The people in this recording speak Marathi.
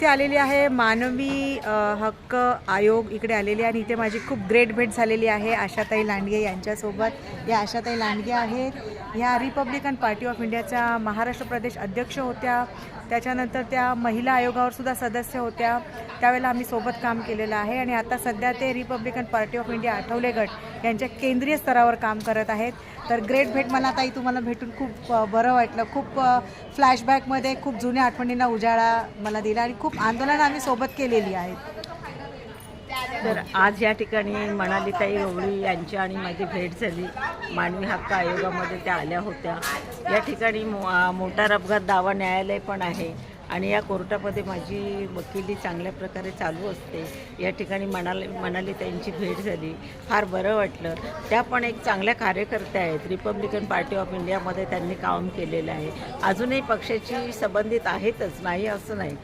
इथे आलेली आहे मानवी हक्क आयोग इकडे आलेली आहे आणि इथे माझी खूप ग्रेट भेट झालेली आहे आशाताई लांडगे यांच्यासोबत। या आशाताई लांडगे आहेत, ह्या रिपब्लिकन पार्टी ऑफ इंडियाच्या महाराष्ट्र प्रदेश अध्यक्ष होत्या, त्याच्यानंतर त्या महिला आयोगावर सुद्धा सदस्य होत्या, त्यावेळेला आम्ही सोबत काम केलेलं आहे आणि आता सध्या ते Republican party of India Athawale गट यांच्या केंद्रीय स्तरावर काम करत आहेत। तर ग्रेट भेट मला ताई तुम्हाला भेटून खूप बरं वाटलं, खूप फ्लॅशबॅकमध्ये खूप जुन्या आठवणींना उजाळा मला दिला आणि खूप आंदोलनं आम्ही सोबत केलेली आहेत। तर आज या ठिकाणी मनालीताई गवळी यांची आणि माझी भेट झाली। मानवी हक्क आयोगामध्ये त्या आल्या होत्या। या ठिकाणी मोटार अपघात दावा न्यायालय पण आहे आणि या कोर्टामध्ये माझी वकिली चांगल्या प्रकारे चालू असते। या ठिकाणी मनालीताईंची भेट झाली, फार बरं वाटलं। त्या पण एक चांगल्या कार्यकर्त्या आहेत, रिपब्लिकन पार्टी ऑफ इंडियामध्ये त्यांनी काम केलेलं आहे, अजूनही पक्षाची संबंधित आहेतच, नाही असं नाही।